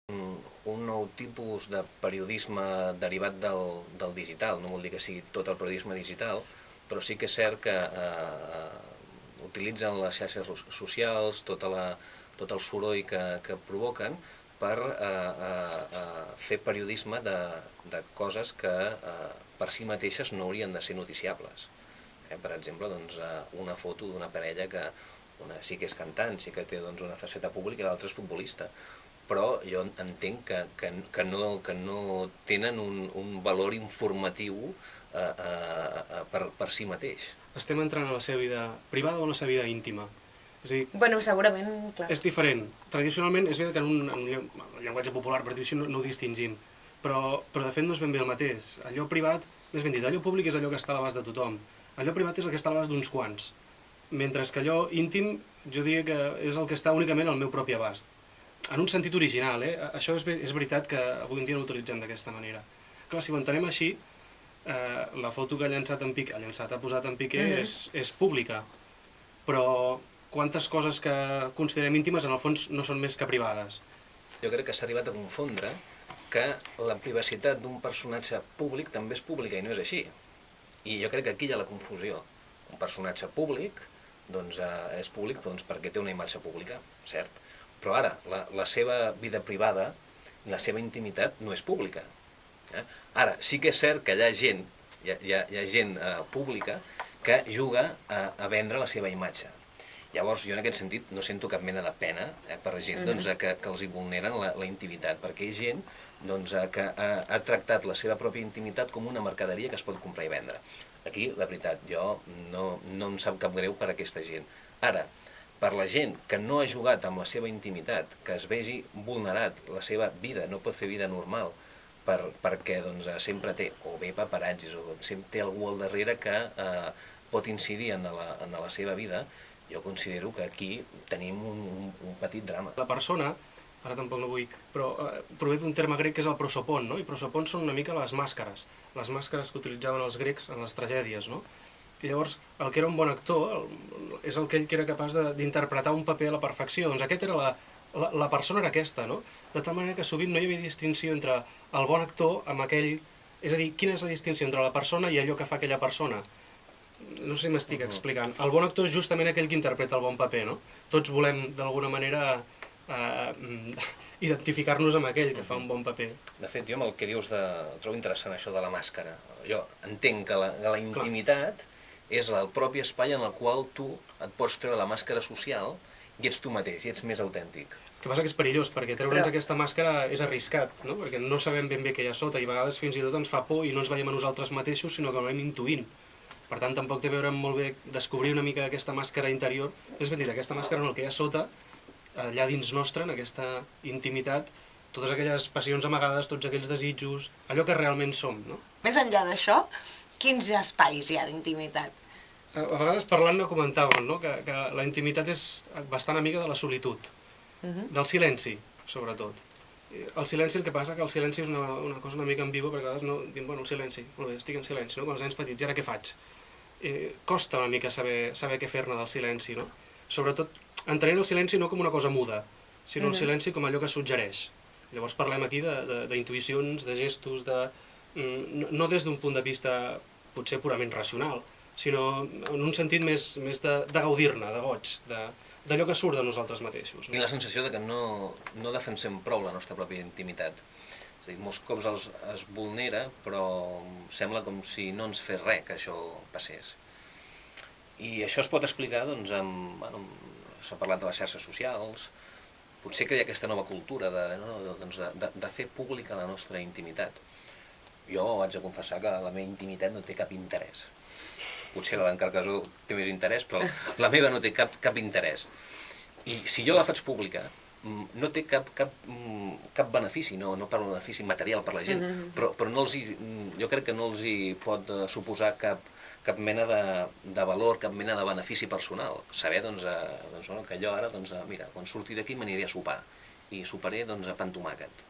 un nou tipus de periodisme derivat del digital. No vol dir que sigui tot el periodisme digital, però sí que és cert que utilitzen les xarxes socials, tot el soroll que provoquen per fer periodisme de coses que per si mateixes no haurien de ser noticiables. Per exemple, una foto d'una parella que una sí que és cantant, sí que té una faceta pública i l'altra és futbolista, però jo entenc que no tenen un valor informatiu per si mateix. Estem entrant a la seva vida privada o a la seva vida íntima? És a dir, Bueno, segurament, clar. és diferent. Tradicionalment, és veritat que en un llenguatge popular, per dir-ho així, no ho distingim, però de fet no és ben bé el mateix. Allò privat, més ben dit, allò públic és allò que està a l'abast de tothom. Allò privat és el que està a l'abast d'uns quants. Mentre que allò íntim, jo diria que és el que està únicament al meu propi abast. En un sentit original, Això és veritat que avui en dia no ho utilitzem d'aquesta manera. Clar, si ho entenem així, la foto que ha posat en Piqué és pública, però quantes coses que considerem íntimes en el fons no són més que privades. Jo crec que s'ha arribat a confondre que la privacitat d'un personatge públic també és pública i no és així. I jo crec que aquí hi ha la confusió. Un personatge públic és públic perquè té una imatge pública, cert? Però ara, la seva vida privada, la seva intimitat no és pública. Ara, sí que és cert que hi ha gent pública que juga a vendre la seva imatge. Llavors, jo en aquest sentit no sento cap mena de pena per la gent que els hi vulneren la intimitat, perquè hi ha gent que ha tractat la seva pròpia intimitat com una mercaderia que es pot comprar i vendre. Aquí, la veritat, jo no em sap cap greu per aquesta gent. Ara, per la gent que no ha jugat amb la seva intimitat, que es vegi vulnerat la seva vida, no pot fer vida normal, perquè sempre té o bé paparazzis o sempre té algú al darrere que pot incidir en la seva vida, jo considero que aquí tenim un petit drama. La persona, ara tampoc no vull, però prové d'un terme grec que és el prosopon, no? I prosopon són una mica les màscares que utilitzaven els grecs en les tragèdies, no? I llavors, el que era un bon actor és aquell que era capaç d'interpretar un paper a la perfecció. Doncs aquesta era la persona era aquesta, no? De tal manera que sovint no hi havia distinció entre el bon actor amb aquell... És a dir, quina és la distinció entre la persona i allò que fa aquella persona? No sé si m'estic explicant. El bon actor és justament aquell que interpreta el bon paper, no? Tots volem, d'alguna manera, identificar-nos amb aquell que fa un bon paper. De fet, jo amb el que dius trobo interessant això de la màscara. Jo entenc que la intimitat és el propi espai en el qual tu et pots treure la màscara social i ets tu mateix, i ets més autèntic. El que passa que és perillós, perquè treure'ns aquesta màscara és arriscat, no? Perquè no sabem ben bé què hi ha sota i a vegades fins i tot ens fa por i no ens veiem a nosaltres mateixos, sinó que ho anem intuint. Per tant, tampoc té a veure molt bé descobrir una mica aquesta màscara interior. És ben dit, aquesta màscara no, el que hi ha sota, allà dins nostre, en aquesta intimitat, totes aquelles passions amagades, tots aquells desitjos, allò que realment som, no? Més enllà d'això, quins espais hi ha d'intimitat? A vegades parlant no comentàvem, no? Que la intimitat és bastant amiga de la solitud, del silenci, sobretot. El silenci, el que passa que el silenci és una cosa una mica ambigua, perquè a vegades no diem, bueno, el silenci, molt bé, estic en silenci, no? Quan els nens petits, i ara què faig? Costa una mica saber què fer-ne del silenci, no? Sobretot entenent el silenci no com una cosa muda, sinó el silenci com allò que suggereix. Llavors parlem aquí d'intuïcions, de gestos, no des d'un punt de vista potser purament racional, sinó en un sentit més de gaudir-ne, de goig, d'allò que surt de nosaltres mateixos. Tinc la sensació que no defensem prou la nostra pròpia intimitat. És a dir, molts cops es vulnera, però sembla com si no ens fes res que això passés. I això es pot explicar, s'ha parlat de les xarxes socials, potser que hi ha aquesta nova cultura de fer pública la nostra intimitat. Jo haig de confessar que la meva intimitat no té cap interès. Potser la d'en Carcassó té més interès, però la meva no té cap interès. I si jo la faig pública, no té cap benefici, no per un benefici material per la gent, però jo crec que no els hi pot suposar cap mena de valor, cap mena de benefici personal. Saber que jo ara, mira, quan surti d'aquí m'aniré a sopar, i soparé a pan tomàquet.